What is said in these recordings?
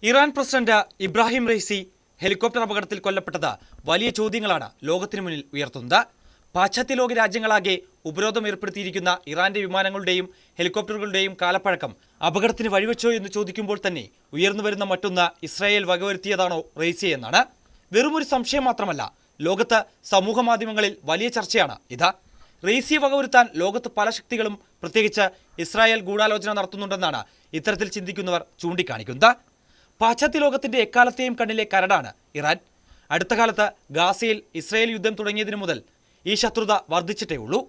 Iran president Ebrahim Raisi helicopter അപകടത്തിൽ കൊല്ലപ്പെട്ടത് വലിയ ചോദ്യങ്ങളാണ് ലോകത്തിനു മുന്നിൽ ഉയർത്തുന്നത്. പാശ്ചാത്യ ലോക രാജ്യങ്ങളാകെ ഉപരോധം ഏർപ്പെടുത്തിയിരിക്കുന്ന ഇറാന്റെ വിമാനങ്ങളുടെയും ഹെലികോപ്റ്ററുകളുടെയും കാലപ്പഴക്കം അപകടത്തിന് വഴിവെച്ചോ എന്ന് ചോദിക്കുമ്പോൾ തന്നെ ഉയർന്നുവരുന്ന മറ്റൊന്ന് ഇസ്രായേൽ വകവരുത്തിയതാണോ റൈസി എന്നാണ്. വെറുമൊരു സംശയം മാത്രമല്ല, ലോകത്ത് സമൂഹ മാധ്യമങ്ങളിൽ വലിയ ചർച്ചയാണ് ഇത്. റൈസിയെ വകവരുത്താൻ ലോകത്ത് പല ശക്തികളും, പ്രത്യേകിച്ച് ഇസ്രായേൽ ഗൂഢാലോചന നടത്തുന്നുണ്ടെന്നാണ് ഇത്തരത്തിൽ ചിന്തിക്കുന്നവർ ചൂണ്ടിക്കാണിക്കുന്നത്. പാശ്ചാത്യ ലോകത്തിന്റെ എക്കാലത്തെയും കണ്ണിലെ കരടാണ് ഇറാൻ. അടുത്ത കാലത്ത് ഗാസയിൽ ഇസ്രായേൽ യുദ്ധം തുടങ്ങിയതിനു മുതൽ ഈ ശത്രുത വർദ്ധിച്ചിട്ടേ ഉള്ളൂ.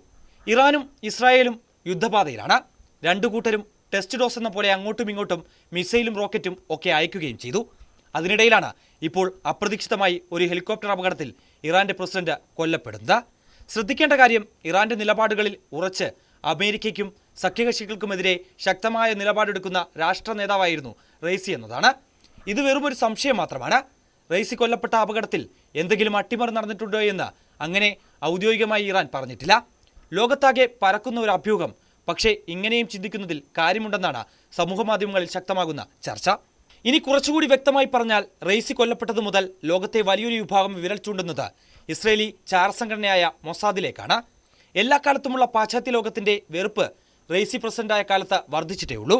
ഇറാനും ഇസ്രായേലും യുദ്ധപാതയിലാണ്. രണ്ടു കൂട്ടരും ടെസ്റ്റ് ഡോസ് എന്ന പോലെ അങ്ങോട്ടും ഇങ്ങോട്ടും മിസൈലും റോക്കറ്റും ഒക്കെ അയക്കുകയും ചെയ്തു. അതിനിടയിലാണ് ഇപ്പോൾ അപ്രതീക്ഷിതമായി ഒരു ഹെലികോപ്റ്റർ അപകടത്തിൽ ഇറാന്റെ പ്രസിഡന്റ് കൊല്ലപ്പെടുന്നത്. ശ്രദ്ധിക്കേണ്ട കാര്യം, ഇറാന്റെ നിലപാടുകളിൽ ഉറച്ച് അമേരിക്കയ്ക്കും സഖ്യകക്ഷികൾക്കുമെതിരെ ശക്തമായ നിലപാടെടുക്കുന്ന രാഷ്ട്ര നേതാവായിരുന്നു റൈസി എന്നതാണ്. ഇത് വെറുമൊരു സംശയം മാത്രമാണ്. റൈസി കൊല്ലപ്പെട്ട അപകടത്തിൽ എന്തെങ്കിലും അട്ടിമറി നടന്നിട്ടുണ്ടോ എന്ന് അങ്ങനെ ഔദ്യോഗികമായി ഇറാൻ പറഞ്ഞിട്ടില്ല. ലോകത്താകെ പരക്കുന്ന ഒരു അഭ്യൂഹം. പക്ഷേ ഇങ്ങനെയും ചിന്തിക്കുന്നതിൽ കാര്യമുണ്ടെന്നാണ് സമൂഹമാധ്യമങ്ങളിൽ ശക്തമാകുന്ന ചർച്ച. ഇനി കുറച്ചുകൂടി വ്യക്തമായി പറഞ്ഞാൽ, റൈസി കൊല്ലപ്പെട്ടതു മുതൽ ലോകത്തെ വലിയൊരു വിഭാഗം വിരൽ ചൂണ്ടുന്നത് ഇസ്രയേലി ചാരസംഘടനയായ മൊസാദിലേക്കാണ്. എല്ലാ കാലത്തുമുള്ള പാശ്ചാത്യ ലോകത്തിന്റെ വെറുപ്പ് റൈസി പ്രസിഡന്റായ കാലത്ത് വർദ്ധിച്ചിട്ടേ ഉള്ളൂ.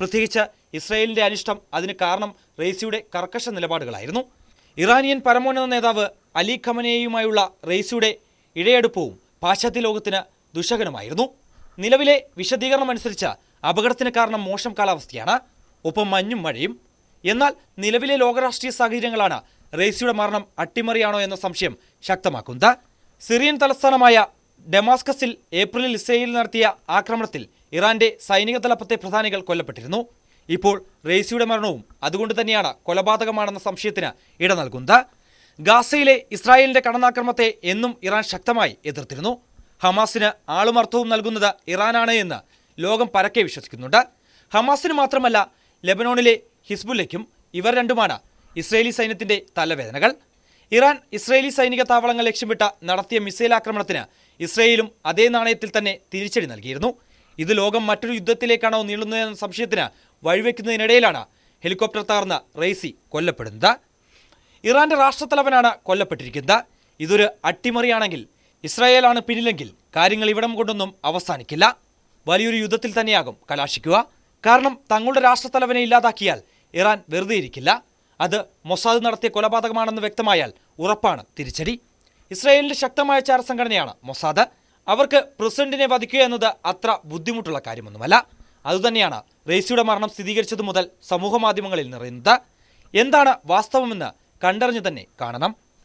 പ്രത്യേകിച്ച് ഇസ്രായേലിന്റെ അനിഷ്ടം അതിന് കാരണം റൈസിയുടെ കർക്കശ നിലപാടുകളായിരുന്നു. ഇറാനിയൻ പരമോന്നത നേതാവ് അലി ഖമനേയുമായുള്ള റൈസിയുടെ ഇഴയെടുപ്പവും പാശ്ചാത്യ ലോകത്തിന് ദുശകനമായിരുന്നു. നിലവിലെ വിശദീകരണമനുസരിച്ച് അപകടത്തിന് കാരണം മോശം കാലാവസ്ഥയാണ്, ഒപ്പം മഞ്ഞും മഴയും. എന്നാൽ നിലവിലെ ലോകരാഷ്ട്രീയ സാഹചര്യങ്ങളാണ് റൈസിയുടെ മരണം അട്ടിമറിയാണോ എന്ന സംശയം ശക്തമാക്കുന്നത്. സിറിയൻ തലസ്ഥാനമായ ഡമാസ്കസിൽ ഏപ്രിലിൽ ഇസ്രായേൽ നടത്തിയ ആക്രമണത്തിൽ ഇറാന്റെ സൈനിക തലപ്പത്തെ പ്രധാനികൾ കൊല്ലപ്പെട്ടിരുന്നു. ഇപ്പോൾ റൈസിയുടെ മരണവും അതുകൊണ്ട് തന്നെയാണ് കൊലപാതകമാണെന്ന സംശയത്തിന് ഇട നൽകുന്നത്. ഗാസയിലെ ഇസ്രായേലിന്റെ കടന്നാക്രമണത്തെ എന്നും ഇറാൻ ശക്തമായി എതിർത്തിരുന്നു. ഹമാസിന് ആളും അർത്ഥവും നൽകുന്നത് ഇറാനാണ് എന്ന് ലോകം പരക്കെ വിശ്വസിക്കുന്നുണ്ട്. ഹമാസിന് മാത്രമല്ല, ലെബനോണിലെ ഹിസ്ബുല്ലയ്ക്കും ഇവർ രണ്ടുമാണ് ഇസ്രായേലി സൈന്യത്തിന്റെ തലവേദനകൾ. ഇറാൻ ഇസ്രായേലി സൈനിക താവളങ്ങൾ ലക്ഷ്യമിട്ട് നടത്തിയ മിസൈൽ ആക്രമണത്തിന് ഇസ്രായേലും അതേ നാണയത്തിൽ തന്നെ തിരിച്ചടി നൽകിയിരുന്നു. ഇത് ലോകം മറ്റൊരു യുദ്ധത്തിലേക്കാണോ നീളുന്നതെന്ന സംശയത്തിന് വഴിവെക്കുന്നതിനിടയിലാണ് ഹെലികോപ്റ്റർ തകർന്ന് റൈസി കൊല്ലപ്പെടുന്നത്. ഇറാന്റെ രാഷ്ട്രത്തലവനാണ് കൊല്ലപ്പെട്ടിരിക്കുന്നത്. ഇതൊരു അട്ടിമറിയാണെങ്കിൽ, ഇസ്രായേലാണ് പിന്നിലെങ്കിൽ കാര്യങ്ങൾ ഇവിടം കൊണ്ടൊന്നും അവസാനിക്കില്ല. വലിയൊരു യുദ്ധത്തിൽ തന്നെയാകും കലാശിക്കുക. കാരണം തങ്ങളുടെ രാഷ്ട്രത്തലവനെ ഇല്ലാതാക്കിയാൽ ഇറാൻ വെറുതെ ഇരിക്കില്ല. അത് മൊസാദ് നടത്തിയ കൊലപാതകമാണെന്ന് വ്യക്തമായാൽ ഉറപ്പാണ് തിരിച്ചടി. ഇസ്രായേലിന്റെ ശക്തമായ ചാരസംഘടനയാണ് മൊസാദ്. അവർക്ക് പ്രസിഡന്റിനെ വധിക്കുക എന്നത് അത്ര ബുദ്ധിമുട്ടുള്ള കാര്യമൊന്നുമല്ല. അതുതന്നെയാണ് റൈസിയുടെ മരണം സ്ഥിരീകരിച്ചതു മുതൽ സമൂഹ മാധ്യമങ്ങളിൽ നിറയുന്നത്. എന്താണ് വാസ്തവമെന്ന് കണ്ടറിഞ്ഞു തന്നെ കാണണം.